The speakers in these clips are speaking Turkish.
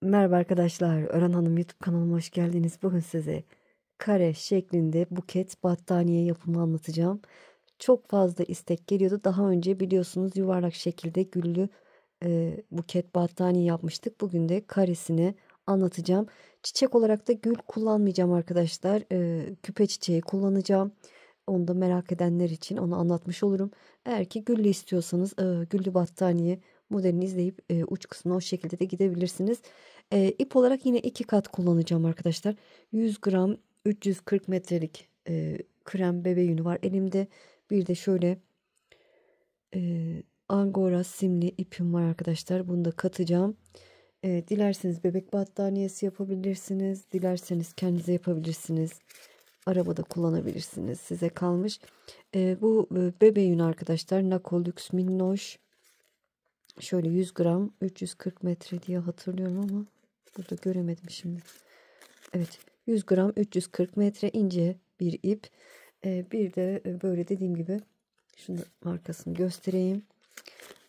Merhaba arkadaşlar, Ören Hanım YouTube kanalıma hoş geldiniz. Bugün size kare şeklinde buket battaniye yapımı anlatacağım. Çok fazla istek geliyordu. Daha önce biliyorsunuz yuvarlak şekilde güllü buket battaniye yapmıştık. Bugün de karesini anlatacağım. Çiçek olarak da gül kullanmayacağım arkadaşlar. Küpe çiçeği kullanacağım. Onu da merak edenler için onu anlatmış olurum. Eğer ki güllü istiyorsanız güllü battaniye modelini izleyip uç kısmına o şekilde de gidebilirsiniz. İp olarak yine iki kat kullanacağım arkadaşlar. 100 gram 340 metrelik krem bebe yünü var elimde. Bir de şöyle angora simli ipim var arkadaşlar. Bunu da katacağım. Dilerseniz bebek battaniyesi yapabilirsiniz. Dilerseniz kendinize yapabilirsiniz. Arabada kullanabilirsiniz. Size kalmış. Bu bebe yünü arkadaşlar. Nakolux Minnoş. Şöyle 100 gram 340 metre diye hatırlıyorum ama burada göremedim şimdi. Evet, 100 gram 340 metre ince bir ip. Bir de böyle dediğim gibi şunu markasını göstereyim.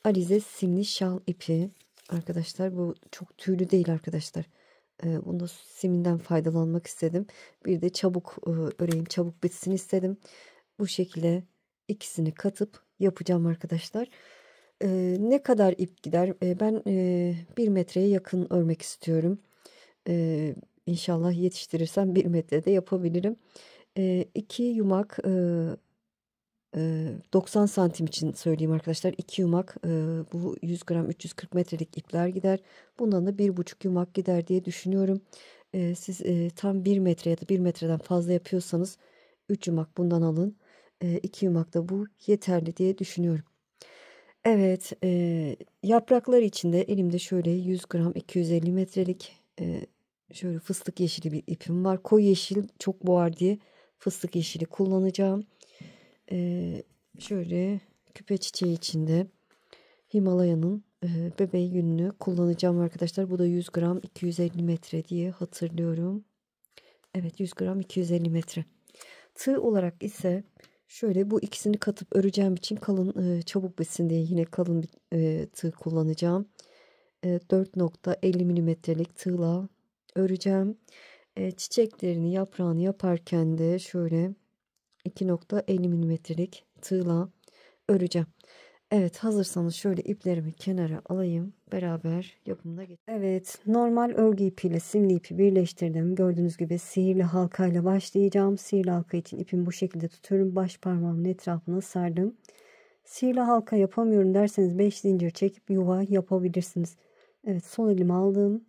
Alize simli şal ipi. Arkadaşlar bu çok tüylü değil arkadaşlar. Bunda siminden faydalanmak istedim. Bir de çabuk öreyim, çabuk bitsin istedim. Bu şekilde ikisini katıp yapacağım arkadaşlar. Ne kadar ip gider? Ben 1 metreye yakın örmek istiyorum. İnşallah yetiştirirsem 1 metrede yapabilirim. 2 yumak 90 santim için söyleyeyim arkadaşlar. 2 yumak bu 100 gram 340 metrelik ipler gider. Bundan da 1,5 yumak gider diye düşünüyorum. Siz tam 1 metre ya da 1 metreden fazla yapıyorsanız 3 yumak bundan alın. 2 yumak da bu yeterli diye düşünüyorum. Evet, yapraklar içinde elimde şöyle 100 gram 250 metrelik şöyle fıstık yeşili bir ipim var. Koyu yeşil çok boğar diye fıstık yeşili kullanacağım. Şöyle küpe çiçeği içinde Himalaya'nın bebeği yününü kullanacağım arkadaşlar. Bu da 100 gram 250 metre diye hatırlıyorum. Evet, 100 gram 250 metre. Tığ olarak ise şöyle bu ikisini katıp öreceğim için kalın çabuk bitsin diye yine kalın bir tığ kullanacağım. 4,50 milimetrelik tığla öreceğim. Çiçeklerini yaprağını yaparken de şöyle 2,50 milimetrelik tığla öreceğim. Evet, hazırsanız şöyle iplerimi kenara alayım. Beraber yapımına geçelim. Evet, normal örgü ipiyle simli ipi birleştirdim. Gördüğünüz gibi sihirli halkayla başlayacağım. Sihirli halka için ipimi bu şekilde tutuyorum. Baş parmağımın etrafına sardım. Sihirli halka yapamıyorum derseniz 5 zincir çekip yuva yapabilirsiniz. Evet, son elimi aldım.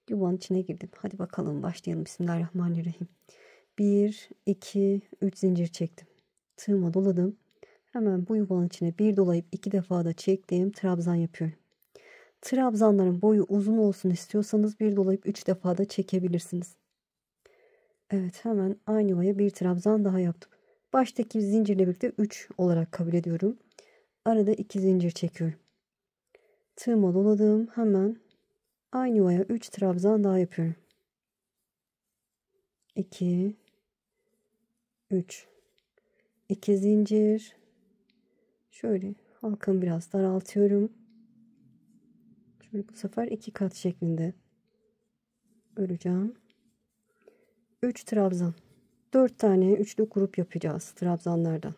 Yuvanın içine girdim. Hadi bakalım başlayalım. Bismillahirrahmanirrahim. 1, 2, 3 zincir çektim. Tığıma doladım. Hemen bu yuvanın içine bir dolayıp 2 defa da çektiğim trabzan yapıyorum. Trabzanların boyu uzun olsun istiyorsanız bir dolayıp 3 defa da çekebilirsiniz. Evet, hemen aynı yuvaya bir trabzan daha yaptım. Baştaki zincirle birlikte 3 olarak kabul ediyorum. Arada 2 zincir çekiyorum. Tığıma doladım. Hemen aynı yuvaya 3 trabzan daha yapıyorum. 2, 3, 2 zincir. Şöyle halkamı biraz daraltıyorum. Şöyle bu sefer 2 kat şeklinde öreceğim. 3 trabzan. 4 tane üçlü grup yapacağız trabzanlardan.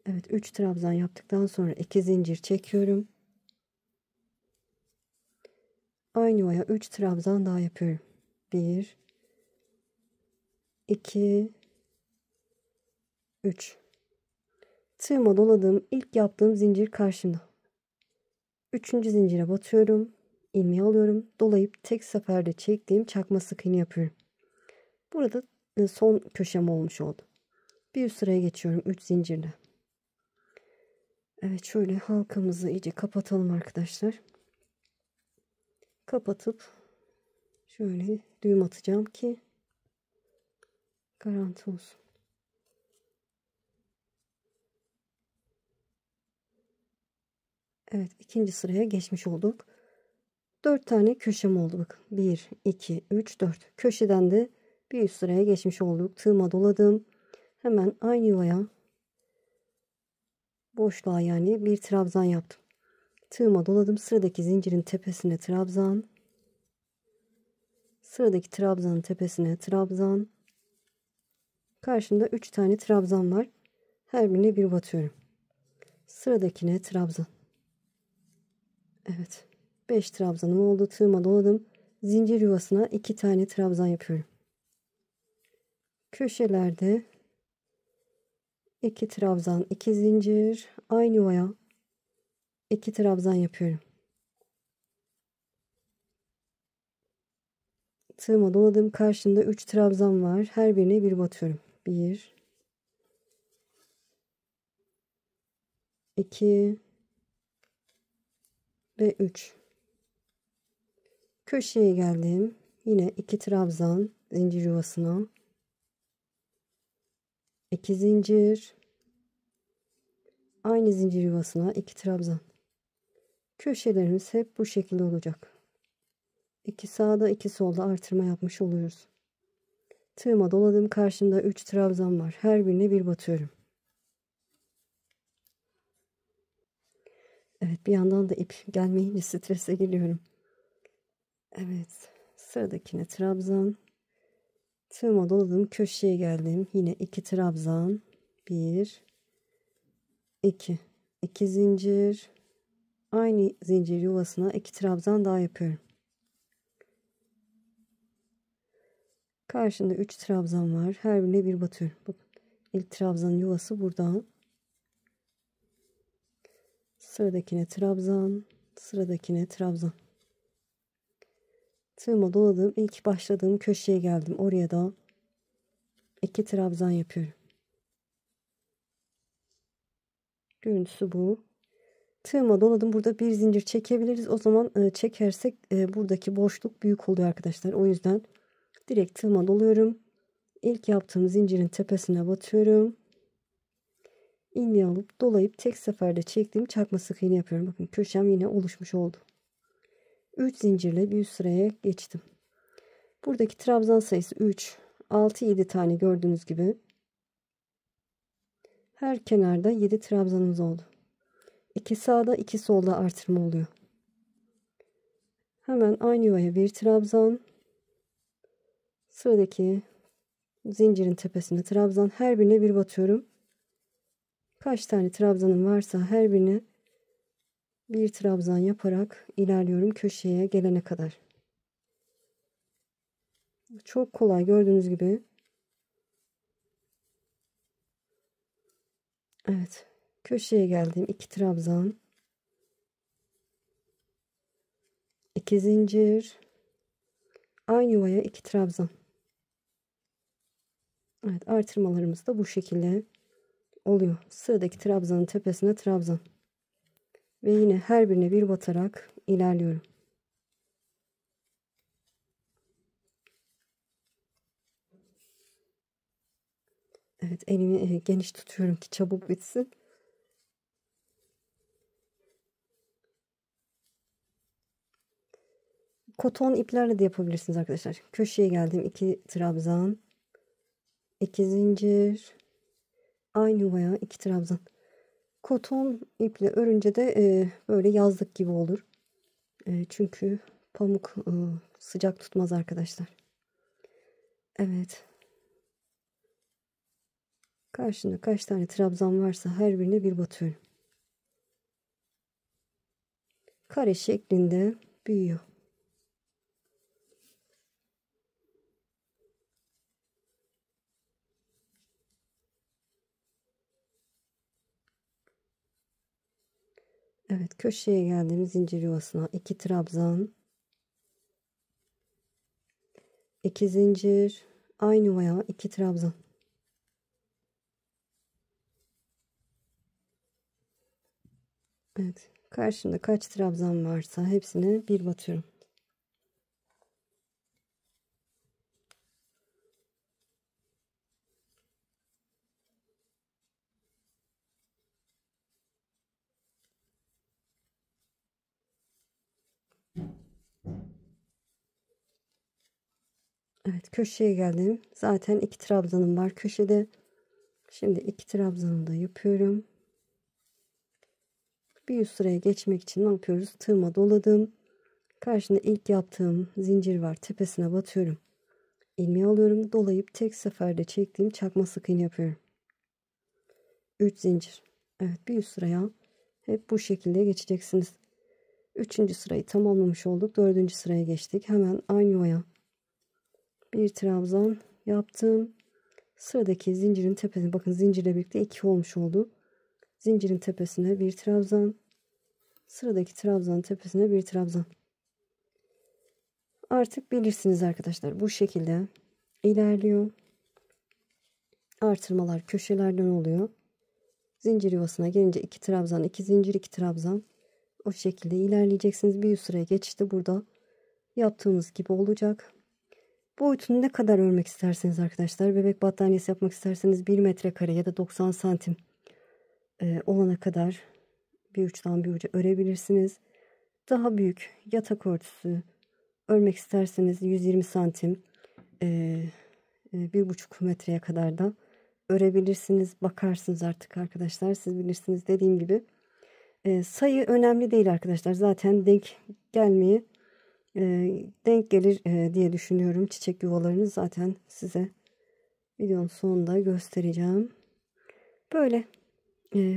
Evet, 3 trabzan yaptıktan sonra 2 zincir çekiyorum. Aynı yuvaya 3 trabzan daha yapıyorum. 1, 2, 3. Tığıma doladığım ilk yaptığım zincir karşımda. 3. zincire batıyorum. İlmeği alıyorum. Dolayıp tek seferde çektiğim çakma sık iğne yapıyorum. Burada son köşem olmuş oldu. Bir üst sıraya geçiyorum 3 zincirle. Evet, şöyle halkamızı iyice kapatalım arkadaşlar. Kapatıp şöyle düğüm atacağım ki garanti olsun. Evet, ikinci sıraya geçmiş olduk. 4 tane köşem oldu bakın. 1, 2, 3, 4. Köşeden de bir üst sıraya geçmiş olduk. Tığıma doladım. Hemen aynı yuvaya boşluğa yani bir trabzan yaptım. Tığıma doladım. Sıradaki zincirin tepesine trabzan. Sıradaki trabzanın tepesine trabzan. Karşımda 3 tane trabzan var. Her birine bir batıyorum. Sıradakine trabzan. Evet. 5 trabzanım oldu. Tığıma doladım. Zincir yuvasına 2 tane trabzan yapıyorum. Köşelerde 2 trabzan, 2 zincir, aynı yuvaya 2 trabzan yapıyorum. Tığıma doladım. Karşımda 3 trabzan var. Her birine bir batıyorum. 1 2 ve 3. Köşeye geldim. Yine 2 trabzan zincir yuvasına. 2 zincir. Aynı zincir yuvasına 2 trabzan. Köşelerimiz hep bu şekilde olacak. 2 sağda 2 solda artırma yapmış oluyoruz. Tığıma doladım. Karşımda 3 trabzan var. Her birine bir batıyorum. Evet, bir yandan da ip gelmeyince strese geliyorum. Evet, sıradakine trabzan. Tığıma doladım. Köşeye geldim. Yine 2 trabzan. 1 2 2 zincir. Aynı zincir yuvasına 2 trabzan daha yapıyorum. Karşında 3 trabzan var. Her birine bir batıyorum. Bakın, ilk trabzanın yuvası buradan. Sıradakine trabzan. Sıradakine trabzan. Tığıma doladım. İlk başladığım köşeye geldim. Oraya da 2 trabzan yapıyorum. Görüntüsü bu. Tığıma doladım. Burada bir zincir çekebiliriz. O zaman çekersek buradaki boşluk büyük oluyor arkadaşlar. O yüzden direkt tığıma doluyorum. İlk yaptığım zincirin tepesine batıyorum. İğne alıp dolayıp tek seferde çektiğim çakma sık iğne yapıyorum. Bakın köşem yine oluşmuş oldu. 3 zincirle bir üst sıraya geçtim. Buradaki trabzan sayısı 3, 6, 7 tane gördüğünüz gibi. Her kenarda 7 trabzanımız oldu. 2 sağda 2 solda artırma oluyor. Hemen aynı yuvaya bir trabzan. Sıradaki zincirin tepesine trabzan. Her birine bir batıyorum. Kaç tane trabzanım varsa her birine bir trabzan yaparak ilerliyorum köşeye gelene kadar. Çok kolay gördüğünüz gibi. Evet. Köşeye geldim. 2 trabzan. 2 zincir. Aynı yuvaya 2 trabzan. Evet, artırmalarımız da bu şekilde oluyor. Sıradaki trabzanın tepesine trabzan. Ve yine her birine bir batarak ilerliyorum. Evet, elimi geniş tutuyorum ki çabuk bitsin. Koton iplerle de yapabilirsiniz arkadaşlar. Köşeye geldim. 2 trabzan. 2 zincir. Aynı yuvaya 2 trabzan. Koton iple örünce de böyle yazlık gibi olur. Çünkü pamuk sıcak tutmaz arkadaşlar. Evet. Karşında kaç tane trabzan varsa her birine bir batıyorum. Kare şeklinde büyüyor. Evet, köşeye geldim. Zincir yuvasına 2 trabzan. 2 zincir. Aynı yuvaya 2 trabzan. Evet. Karşımda kaç trabzan varsa hepsine bir batıyorum. Evet, köşeye geldim. Zaten 2 trabzanım var köşede. Şimdi 2 trabzanı da yapıyorum. Bir üst sıraya geçmek için ne yapıyoruz? Tığıma doladım. Karşında ilk yaptığım zincir var. Tepesine batıyorum. İlmeği alıyorum. Dolayıp tek seferde çektiğim çakma sık iğne yapıyorum. 3 zincir. Evet, bir üst sıraya hep bu şekilde geçeceksiniz. 3. sırayı tamamlamış olduk. 4. sıraya geçtik. Hemen aynı yuvaya bir trabzan yaptım. Sıradaki zincirin tepesine bakın, zincirle birlikte 2 olmuş oldu. Zincirin tepesine bir trabzan. Sıradaki trabzanın tepesine bir trabzan. Artık bilirsiniz arkadaşlar, bu şekilde ilerliyor. Artırmalar köşelerden oluyor. Zincir yuvasına gelince 2 trabzan, 2 zincir, 2 trabzan. O şekilde ilerleyeceksiniz. Bir üst sıraya geçişte burada yaptığımız gibi olacak. Boyutunu ne kadar örmek isterseniz arkadaşlar, bebek battaniyesi yapmak isterseniz 1 metrekare ya da 90 santim olana kadar bir uçtan bir uca örebilirsiniz. Daha büyük yatak örtüsü örmek isterseniz 120 santim 1,5 metreye kadar da örebilirsiniz. Bakarsınız artık arkadaşlar, siz bilirsiniz. Dediğim gibi sayı önemli değil arkadaşlar. Zaten denk gelmeyi denk gelir diye düşünüyorum. Çiçek yuvalarını zaten size videonun sonunda göstereceğim. Böyle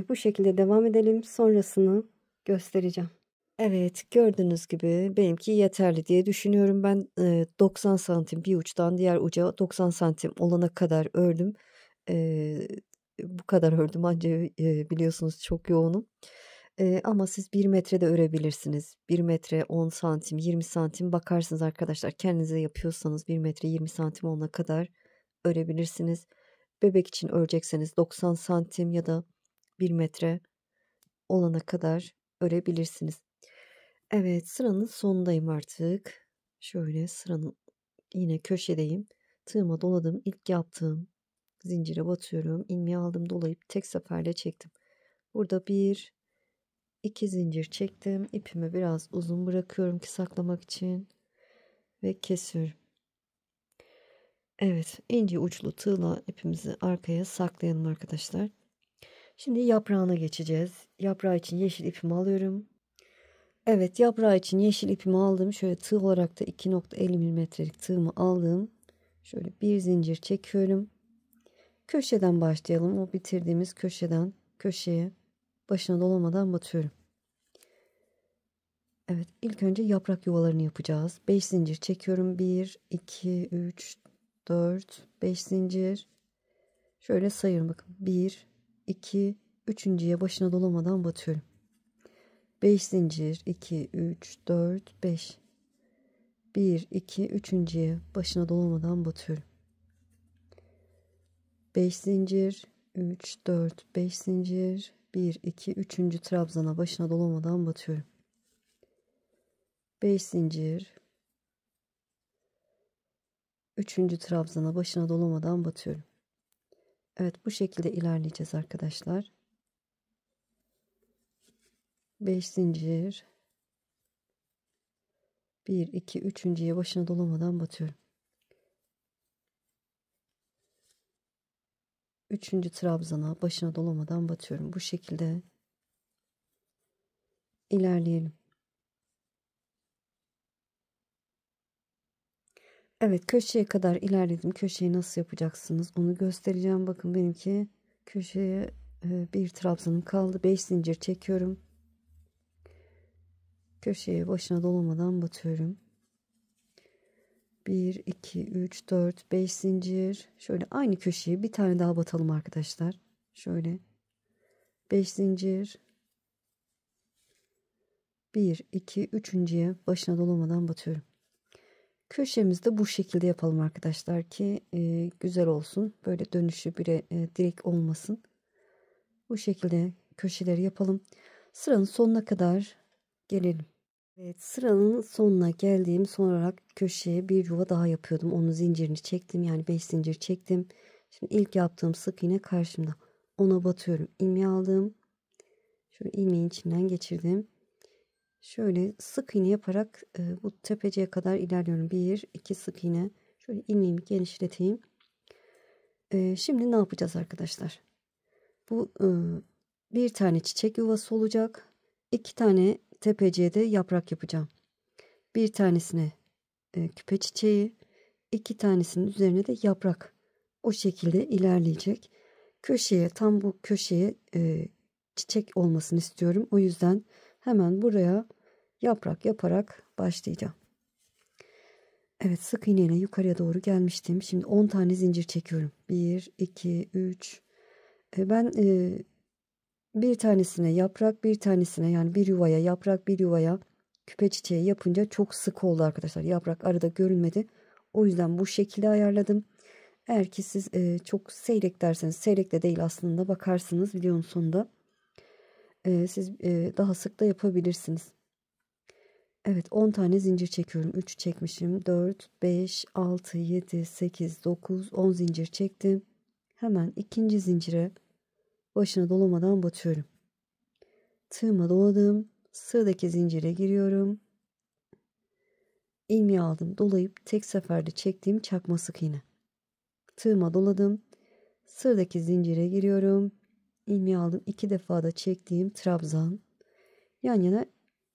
bu şekilde devam edelim. Sonrasını göstereceğim. Evet, gördüğünüz gibi benimki yeterli diye düşünüyorum. Ben 90 santim bir uçtan diğer uca 90 santim olana kadar ördüm. Bu kadar ördüm ancak biliyorsunuz çok yoğunum. Ama siz 1 metrede örebilirsiniz. 1 metre 10 santim 20 santim bakarsınız arkadaşlar. Kendinize yapıyorsanız 1 metre 20 santim olana kadar örebilirsiniz. Bebek için örecekseniz 90 santim ya da 1 metre olana kadar örebilirsiniz. Evet, sıranın sonundayım artık. Şöyle sıranın yine köşedeyim. Tığıma doladım. İlk yaptığım zincire batıyorum. İlmeği aldım, dolayıp tek seferde çektim. Burada 1 2 zincir çektim. İpimi biraz uzun bırakıyorum ki saklamak için ve kesiyorum. Evet, ince uçlu tığla ipimizi arkaya saklayalım arkadaşlar. Şimdi yaprağına geçeceğiz. Yaprağı için yeşil ipimi alıyorum. Evet, yaprağı için yeşil ipimi aldım. Şöyle tığ olarak da 2,50 milimetrelik tığımı aldım. Şöyle bir zincir çekiyorum. Köşeden başlayalım. O bitirdiğimiz köşeden köşeye başına dolamadan batıyorum. Evet, ilk önce yaprak yuvalarını yapacağız. 5 zincir çekiyorum. 1 2 3 4 5 zincir. Şöyle sayıyorum bakın. 1 2 üçüncüye başına dolamadan batıyorum. 5 zincir 2 3 4 5. 1 2 üçüncüye başına dolamadan batıyorum. 5 zincir 3 4 5 zincir 1 2 üçüncü trabzana başına dolamadan batıyorum. 5 zincir üçüncü trabzana başına dolamadan batıyorum. Evet, bu şekilde ilerleyeceğiz arkadaşlar. 5 zincir 1 2 üçüncüye başına dolamadan batıyorum. Üçüncü trabzana başına dolamadan batıyorum. Bu şekilde ilerleyelim. Evet, köşeye kadar ilerledim. Köşeyi nasıl yapacaksınız onu göstereceğim. Bakın benimki köşeye bir trabzanım kaldı. 5 zincir çekiyorum. Köşeye başına dolamadan batıyorum. 1 2 3 4 5 zincir. Şöyle aynı köşeye bir tane daha batalım arkadaşlar. Şöyle 5 zincir. 1 2 üçüncüye başına dolamadan batıyorum. Köşemizde bu şekilde yapalım arkadaşlar ki güzel olsun. Böyle dönüşü bire direkt olmasın. Bu şekilde köşeleri yapalım. Sıranın sonuna kadar gelelim. Evet, sıranın sonuna geldiğim son olarak köşeye bir yuva daha yapıyordum. Onun zincirini çektim. Yani 5 zincir çektim. Şimdi ilk yaptığım sık iğne karşımda. Ona batıyorum. İlmeği aldım. Şöyle ilmeğin içinden geçirdim. Şöyle sık iğne yaparak bu tepeciye kadar ilerliyorum. 1 2 sık iğne. Şöyle ilmeğimi genişleteyim. Şimdi ne yapacağız arkadaşlar? Bu bir tane çiçek yuvası olacak. 2 tane tepeciye de yaprak yapacağım. Bir tanesine küpe çiçeği, 2 tanesinin üzerine de yaprak. O şekilde ilerleyecek. Köşeye, tam bu köşeye çiçek olmasını istiyorum. O yüzden hemen buraya yaprak yaparak başlayacağım. Evet, sık iğneyle yukarıya doğru gelmiştim. Şimdi 10 tane zincir çekiyorum. 1, 2, 3. Ben bir tanesine yaprak, bir tanesine, yani bir yuvaya yaprak, bir yuvaya küpe çiçeği yapınca çok sık oldu arkadaşlar. Yaprak arada görünmedi. O yüzden bu şekilde ayarladım. Eğer ki siz çok seyrek derseniz, seyrek de değil aslında, bakarsınız videonun sonunda. Siz daha sık da yapabilirsiniz. Evet, 10 tane zincir çekiyorum. 3 çekmişim. 4, 5, 6, 7, 8, 9, 10 zincir çektim. Hemen ikinci zincire başına dolamadan batıyorum. Tığıma doladım. Sıradaki zincire giriyorum. İlmeği aldım. Dolayıp tek seferde çektiğim çakma sık iğne. Tığıma doladım. Sıradaki zincire giriyorum. İlmeği aldım. 2 defa da çektiğim trabzan. Yan yana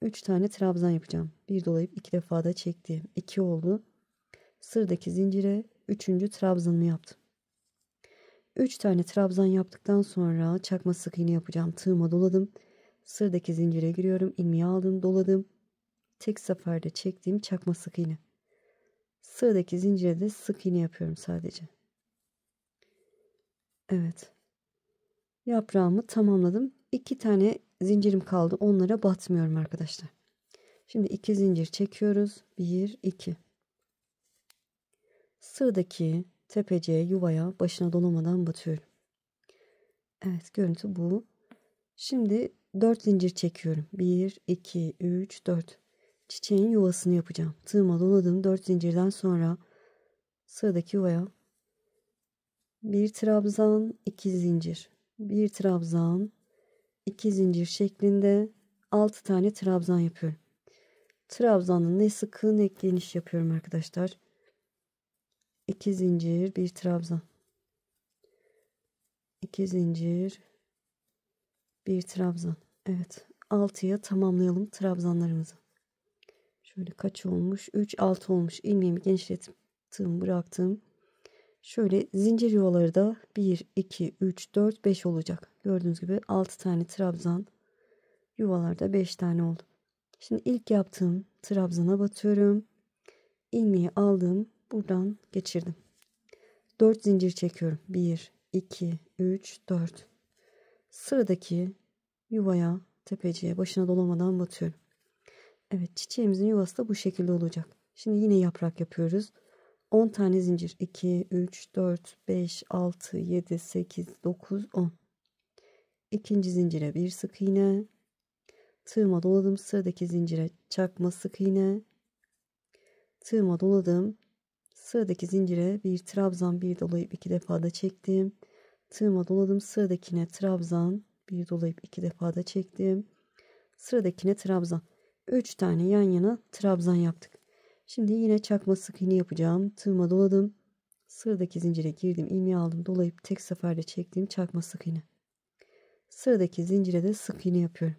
3 tane trabzan yapacağım. Bir dolayıp 2 defa da çektiğim 2 oldu. Sıradaki zincire 3. trabzanımı yaptım. 3 tane trabzan yaptıktan sonra çakma sık iğne yapacağım. Tığıma doladım. Sıradaki zincire giriyorum. İlmeği aldım, doladım. Tek seferde çektiğim çakma sık iğne. Sıradaki zincire de sık iğne yapıyorum sadece. Evet. Yaprağımı tamamladım. 2 tane zincirim kaldı. Onlara batmıyorum arkadaşlar. Şimdi 2 zincir çekiyoruz. 1, 2. Sıradaki tepeciye, yuvaya başına dolamadan batıyorum. Evet, görüntü bu. Şimdi 4 zincir çekiyorum. 1, 2, 3, 4. Çiçeğin yuvasını yapacağım. Tığıma doladım. 4 zincirden sonra sıradaki yuvaya bir trabzan, 2 zincir. Bir trabzan, 2 zincir şeklinde 6 tane trabzan yapıyorum. Trabzanın ne sık ne geniş yapıyorum arkadaşlar. 2 zincir, bir trabzan. 2 zincir, bir trabzan. Evet, 6'ya tamamlayalım trabzanlarımızı. Şöyle kaç olmuş? 3, 6 olmuş. İlmeğimi genişlettim, bıraktım. Şöyle zincir yuvaları da 1, 2, 3, 4, 5 olacak. Gördüğünüz gibi 6 tane trabzan, yuvalarda 5 tane oldu. Şimdi ilk yaptığım trabzana batıyorum. İlmeği aldım. Buradan geçirdim. 4 zincir çekiyorum. 1, 2, 3, 4. Sıradaki yuvaya, tepeciye, başına dolamadan batıyorum. Evet, çiçeğimizin yuvası da bu şekilde olacak. Şimdi yine yaprak yapıyoruz. 10 tane zincir. 2, 3, 4, 5, 6, 7, 8, 9, 10. İkinci zincire bir sık iğne. Tığıma doladım. Sıradaki zincire çakma sık iğne. Tığıma doladım. Sıradaki zincire bir trabzan, bir dolayıp 2 defa da çektim. Tığıma doladım. Sıradakine trabzan, bir dolayıp 2 defa da çektim. Sıradakine trabzan. 3 tane yan yana trabzan yaptık. Şimdi yine çakma sık iğne yapacağım. Tığıma doladım. Sıradaki zincire girdim. İlmeği aldım. Dolayıp tek seferde çektiğim çakma sık iğne. Sıradaki zincire de sık iğne yapıyorum.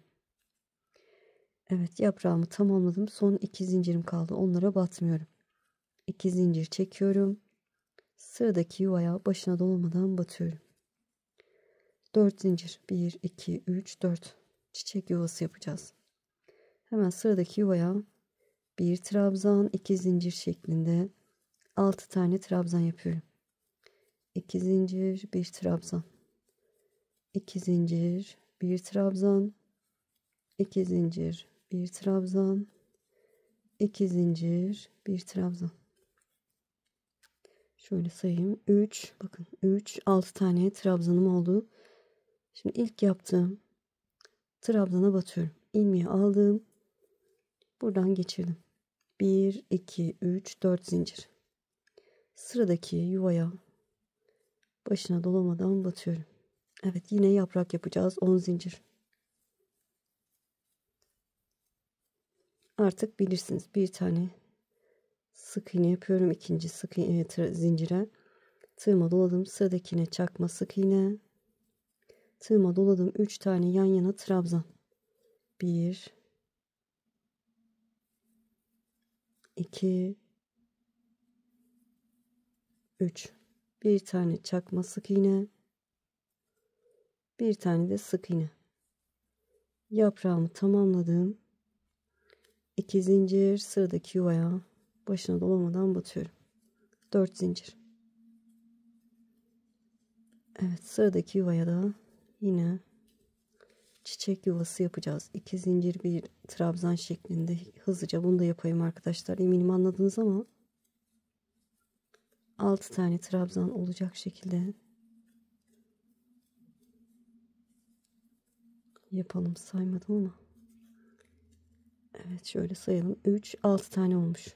Evet, yaprağımı tamamladım. Son 2 zincirim kaldı. Onlara batmıyorum. 2 zincir çekiyorum. Sıradaki yuvaya başına dolamadan batıyorum. 4 zincir. 1, 2, 3, 4. Çiçek yuvası yapacağız. Hemen sıradaki yuvaya bir trabzan, 2 zincir şeklinde 6 tane trabzan yapıyorum. 2 zincir, bir trabzan. 2 zincir, bir trabzan. 2 zincir, bir trabzan. 2 zincir, bir trabzan. Şöyle sayayım. 3, bakın 3, 6 tane trabzanım oldu. Şimdi ilk yaptığım trabzana batıyorum. İlmeği aldım. Buradan geçirdim. 1, 2, 3, 4 zincir. Sıradaki yuvaya başına dolamadan batıyorum. Evet, yine yaprak yapacağız. 10 zincir. Artık bilirsiniz. Bir tane sık iğne yapıyorum. İkinci sık iğne zincire. Tığıma doladım. Sıradakine çakma sık iğne. Tığıma doladım. 3 tane yan yana trabzan. 1, 2, 3. Bir tane çakma sık iğne, bir tane de sık iğne. Yaprağımı tamamladım. 2 zincir, sıradaki yuvaya başına dolamadan batıyorum. 4 zincir. Evet, sıradaki yuvaya da yine çiçek yuvası yapacağız. 2 zincir, bir trabzan şeklinde. Hızlıca bunu da yapayım arkadaşlar. Eminim anladınız ama 6 tane trabzan olacak şekilde yapalım. Saymadım ama. Evet, şöyle sayalım. 3, 6 tane olmuş.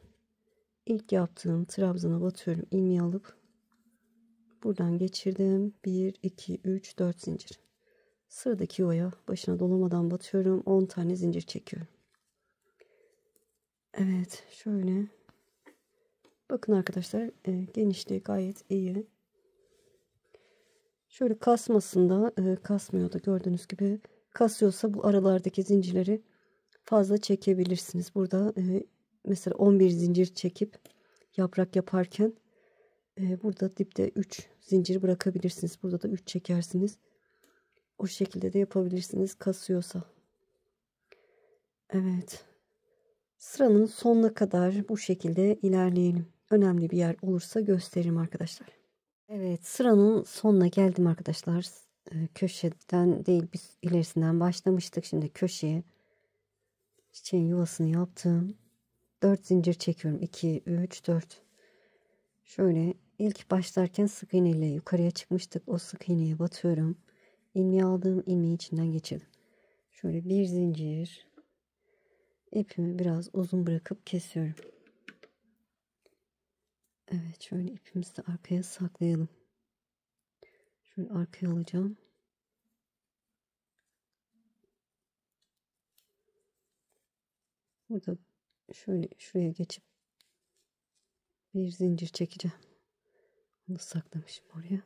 İlk yaptığım trabzana batıyorum. İlmeği alıp buradan geçirdim. 1, 2, 3, 4 zincir. Sıradaki yuvaya başına dolamadan batıyorum. 10 tane zincir çekiyorum. Evet, şöyle. Bakın arkadaşlar, genişliği gayet iyi. Şöyle kasmasında, kasmıyor da gördüğünüz gibi. Kasıyorsa bu aralardaki zincirleri fazla çekebilirsiniz. Burada mesela 11 zincir çekip yaprak yaparken burada dipte 3 zincir bırakabilirsiniz. Burada da 3 çekersiniz. O şekilde de yapabilirsiniz kasıyorsa. Evet. Sıranın sonuna kadar bu şekilde ilerleyelim. Önemli bir yer olursa gösteririm arkadaşlar. Evet, sıranın sonuna geldim arkadaşlar. Köşeden değil, biz ilerisinden başlamıştık. Şimdi köşeye çiçeğin yuvasını yaptım. 4 zincir çekiyorum. 2, 3, 4. Şöyle ilk başlarken sık iğne ile yukarıya çıkmıştık. O sık iğneye batıyorum. İlmeği aldım. İlmeği içinden geçirdim. Şöyle bir zincir. İpimi biraz uzun bırakıp kesiyorum. Evet, şöyle ipimizi de arkaya saklayalım. Şöyle arkaya alacağım. Burada şöyle şuraya geçip bir zincir çekeceğim. Bunu saklamışım oraya.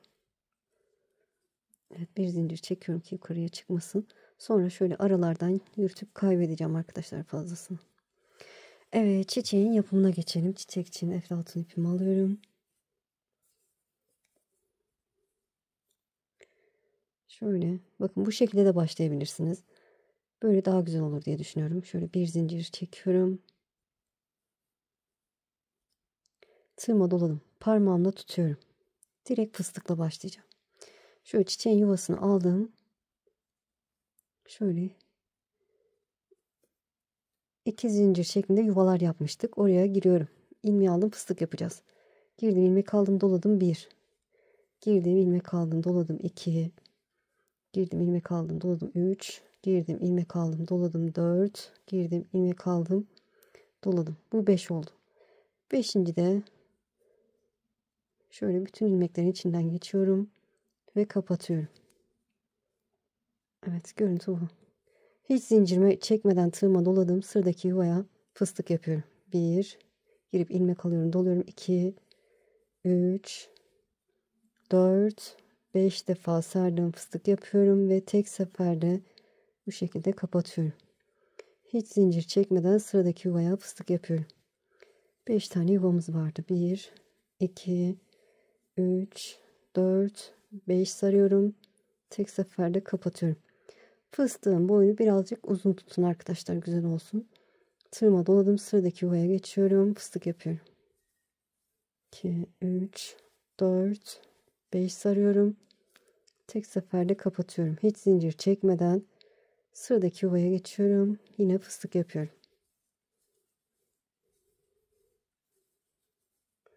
Evet, bir zincir çekiyorum ki yukarıya çıkmasın. Sonra şöyle aralardan yürütüp kaybedeceğim arkadaşlar fazlasını. Evet, çiçeğin yapımına geçelim. Çiçek için eflatun ipimi alıyorum. Şöyle bakın, bu şekilde de başlayabilirsiniz. Böyle daha güzel olur diye düşünüyorum. Şöyle bir zincir çekiyorum. Tığıma doladım. Parmağımla tutuyorum. Direkt fıstıkla başlayacağım. Şöyle çiçeğin yuvasını aldım. Şöyle 2 zincir şeklinde yuvalar yapmıştık. Oraya giriyorum. İlmeği aldım, fıstık yapacağız. Girdim, ilmek aldım, doladım 1. Girdim, ilmek aldım, doladım 2. Girdim, ilmek aldım, doladım 3. Girdim, ilmek aldım, doladım 4. Girdim, ilmek aldım, doladım. Bu 5 oldu. 5. de şöyle bütün ilmeklerin içinden geçiyorum ve kapatıyorum. Evet, görüntü bu. Hiç zincirime çekmeden tığıma doladım. Sıradaki yuvaya fıstık yapıyorum. 1. Girip ilmek alıyorum, doluyorum. 2, 3, 4, 5 defa sardım, fıstık yapıyorum ve tek seferde bu şekilde kapatıyorum. Hiç zincir çekmeden sıradaki yuvaya fıstık yapıyorum. 5 tane yuvamız vardı. 1, 2, 3, 4, 5 sarıyorum. Tek seferde kapatıyorum. Fıstığın boyunu birazcık uzun tutun arkadaşlar, güzel olsun. Tığıma doladım, sıradaki yuvaya geçiyorum, fıstık yapıyorum. 2, 3, 4, 5 sarıyorum. Tek seferde kapatıyorum. Hiç zincir çekmeden sıradaki yuvaya geçiyorum. Yine fıstık yapıyorum.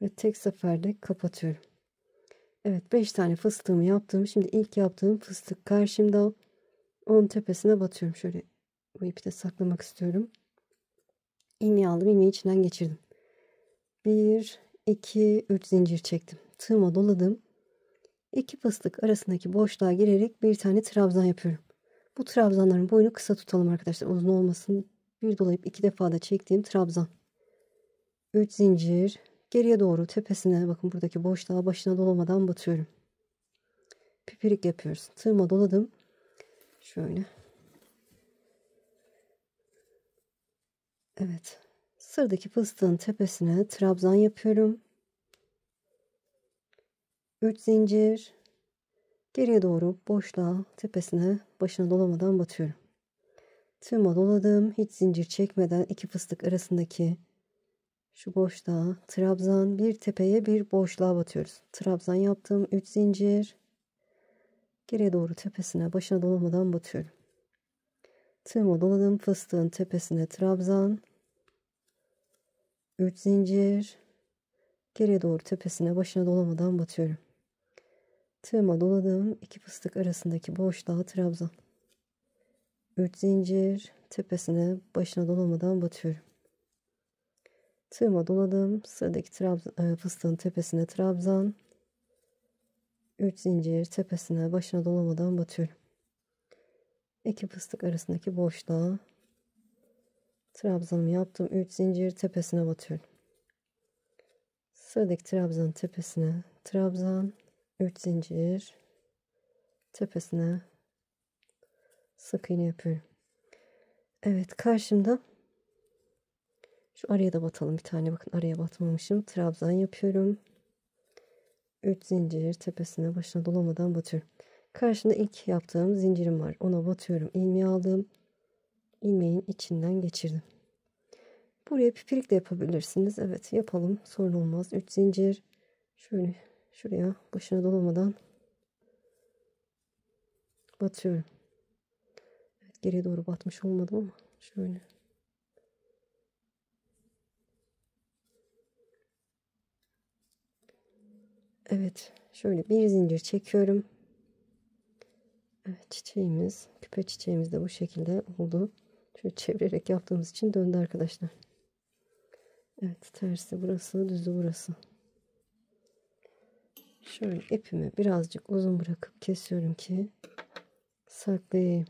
Ve tek seferde kapatıyorum. Evet, 5 tane fıstığımı yaptım. Şimdi ilk yaptığım fıstık karşımda. Onun tepesine batıyorum. Şöyle bu ipi de saklamak istiyorum. İlmeği aldım. İlmeği içinden geçirdim. 1, 2, 3 zincir çektim. Tığıma doladım. 2 fıstık arasındaki boşluğa girerek bir tane trabzan yapıyorum. Bu trabzanların boyunu kısa tutalım arkadaşlar. Uzun olmasın. Bir dolayıp 2 defa da çektiğim trabzan. 3 zincir. Geriye doğru tepesine, bakın buradaki boşluğa başına dolamadan batıyorum. Pipirik yapıyoruz. Tığıma doladım. Şöyle. Evet. Sıradaki fıstığın tepesine trabzan yapıyorum. 3 zincir. Geriye doğru boşluğa, tepesine, başına dolamadan batıyorum. Tığıma doladım. Hiç zincir çekmeden iki fıstık arasındaki şu boşluğa trabzan, bir tepeye bir boşluğa batıyoruz. Trabzan yaptım. 3 zincir. Geriye doğru tepesine, başına dolamadan batıyorum. Tığıma doladım. Fıstığın tepesine trabzan. 3 zincir. Geriye doğru tepesine, başına dolamadan batıyorum. Tığıma doladım. İki fıstık arasındaki boşluğa trabzan. 3 zincir. Tepesine, başına dolamadan batıyorum. Tığıma doladım. Sıradaki fıstığın tepesine trabzan. 3 zincir. Tepesine, başına dolamadan batıyorum. İki fıstık arasındaki boşluğa trabzanımı yaptım. 3 zincir. Tepesine batıyorum. Sıradaki trabzanın tepesine trabzan. 3 zincir. Tepesine sık iğne yapıyorum. Evet, karşımda şu araya da batalım bir tane, bakın araya batmamışım. Trabzan yapıyorum. 3 zincir, tepesine, başına dolamadan batıyorum. Karşımda ilk yaptığım zincirim var. Ona batıyorum. İlmeği aldım. İlmeğin içinden geçirdim. Buraya pipirik de yapabilirsiniz. Evet, yapalım. Sorun olmaz. 3 zincir. Şöyle şuraya başına dolamadan batıyorum. Evet, geriye doğru batmış olmadım ama şöyle. Evet, şöyle bir zincir çekiyorum. Evet, çiçeğimiz, küpe çiçeğimiz de bu şekilde oldu. Şöyle çevirerek yaptığımız için döndü arkadaşlar. Evet, tersi burası, düzü burası. Şöyle ipimi birazcık uzun bırakıp kesiyorum ki saklayayım.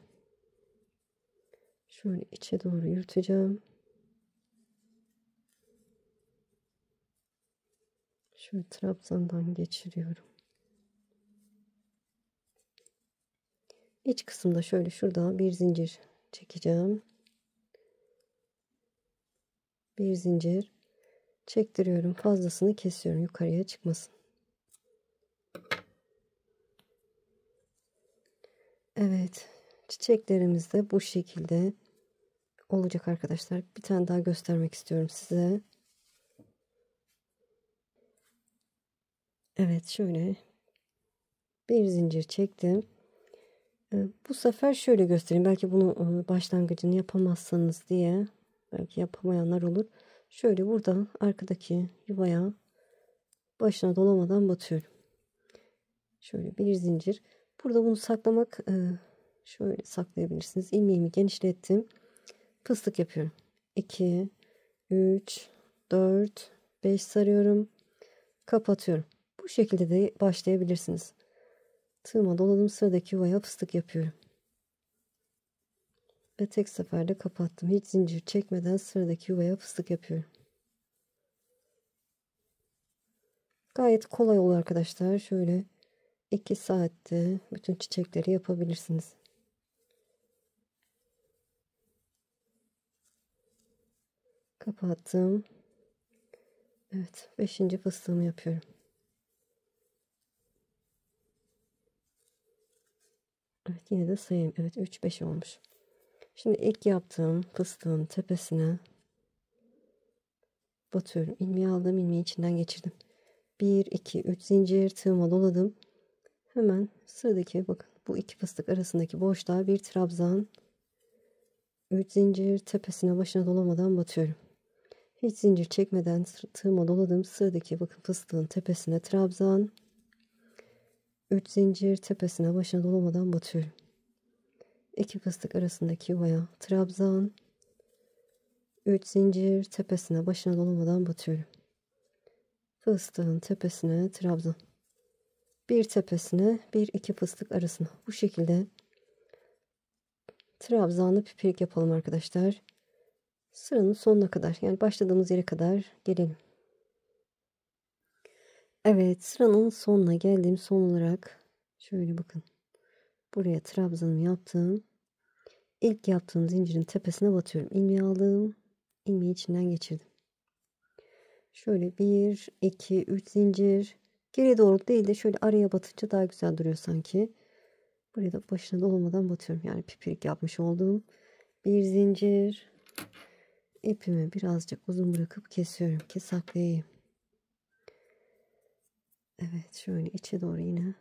Şöyle içe doğru yürüteceğim. Şöyle trabzandan geçiriyorum. İç kısımda şöyle şurada bir zincir çekeceğim. Bir zincir çektiriyorum. Fazlasını kesiyorum yukarıya çıkmasın. Evet, çiçeklerimiz de bu şekilde olacak arkadaşlar. Bir tane daha göstermek istiyorum size. Evet, şöyle bir zincir çektim. Bu sefer şöyle göstereyim. Belki bunu başlangıcını yapamazsanız diye, belki yapamayanlar olur. Şöyle buradan arkadaki yuvaya başına dolamadan batıyorum. Şöyle bir zincir. Burada bunu saklamak, şöyle saklayabilirsiniz. İlmeğimi genişlettim. Fıstık yapıyorum. 2, 3, 4, 5 sarıyorum. Kapatıyorum. Bu şekilde de başlayabilirsiniz. Tığıma doladım. Sıradaki yuvaya fıstık yapıyorum. Ve tek seferde kapattım. Hiç zincir çekmeden sıradaki yuvaya fıstık yapıyorum. Gayet kolay olur arkadaşlar. Şöyle 2 saatte bütün çiçekleri yapabilirsiniz. Kapattım. Evet, 5. fıstığımı yapıyorum. Evet, yine de sayayım. Evet, 3 5 olmuş. Şimdi ilk yaptığım fıstığın tepesine batıyorum. İlmeği aldım, ilmeği içinden geçirdim. 1 2 3 zincir, tığıma doladım. Hemen sıradaki, bakın bu iki fıstık arasındaki boşluğa bir trabzan, 3 zincir, tepesine, başına dolamadan batıyorum. Hiç zincir çekmeden tığıma doladım. Sıradaki, bakın fıstığın tepesine trabzan, 3 zincir, tepesine, başına dolamadan batıyorum. İki fıstık arasındaki yuvaya trabzan, 3 zincir, tepesine, başına dolamadan batıyorum. Fıstığın tepesine trabzan, bir tepesine, bir iki fıstık arasına, bu şekilde trabzanlı pipirik yapalım arkadaşlar. Sıranın sonuna kadar, yani başladığımız yere kadar gelelim. Evet, sıranın sonuna geldim. Son olarak şöyle bakın, buraya trabzanımı yaptım. İlk yaptığım zincirin tepesine batıyorum. İlmeği aldım, ilmeği içinden geçirdim. Şöyle 1, 2, 3 zincir. Geri doğru değil de şöyle araya batınca daha güzel duruyor sanki. Buraya da başına dolmadan batıyorum. Yani pipirik yapmış olduğum bir zincir. İpimi birazcık uzun bırakıp kesiyorum ki saklayayım. Evet, şöyle içe doğru yine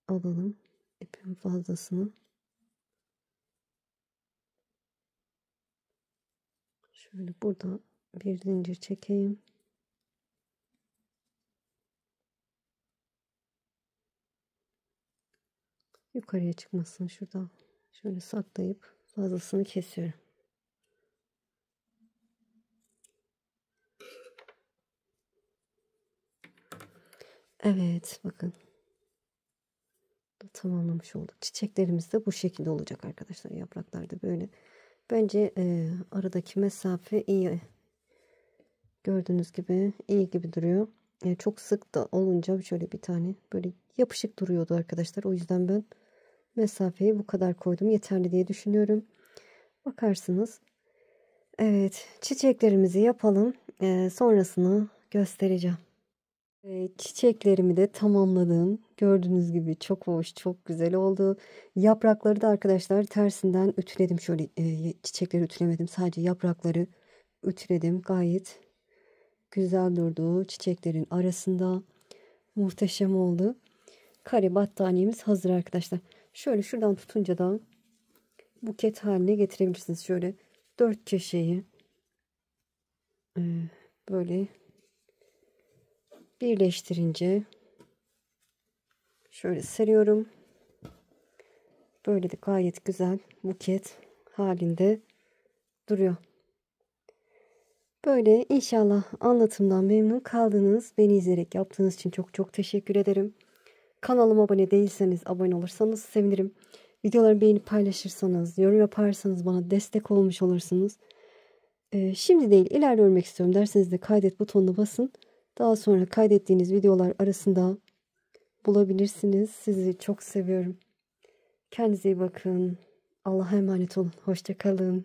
alalım ipin fazlasını. Şöyle burada bir zincir çekeyim. Yukarıya çıkmasın, şuradan şöyle saklayıp fazlasını kesiyorum. Evet, bakın tamamlamış olduk. Çiçeklerimiz de bu şekilde olacak arkadaşlar. Yapraklar da böyle. Bence aradaki mesafe iyi. Gördüğünüz gibi iyi gibi duruyor. Çok sık da olunca şöyle bir tane böyle yapışık duruyordu arkadaşlar. O yüzden ben mesafeyi bu kadar koydum. Yeterli diye düşünüyorum. Bakarsınız. Evet, çiçeklerimizi yapalım. Sonrasını göstereceğim. Çiçeklerimi de tamamladım. Gördüğünüz gibi çok hoş, çok güzel oldu. Yaprakları da arkadaşlar tersinden ütüledim. Şöyle çiçekleri ütülemedim. Sadece yaprakları ütüledim. Gayet güzel durdu. Çiçeklerin arasında muhteşem oldu. Kare battaniyemiz hazır arkadaşlar. Şöyle şuradan tutunca da buket haline getirebilirsiniz. Şöyle dört köşeyi böyle birleştirince şöyle seriyorum. Böyle de gayet güzel buket halinde duruyor. Böyle inşallah anlatımdan memnun kaldınız. Beni izleyerek yaptığınız için çok çok teşekkür ederim. Kanalıma abone değilseniz abone olursanız sevinirim. Videoları beğenip paylaşırsanız, yorum yaparsanız bana destek olmuş olursunuz. Şimdi değil ileride örmek istiyorum derseniz de kaydet butonuna basın. Daha sonra kaydettiğiniz videolar arasında bulabilirsiniz. Sizi çok seviyorum. Kendinize iyi bakın. Allah'a emanet olun. Hoşça kalın.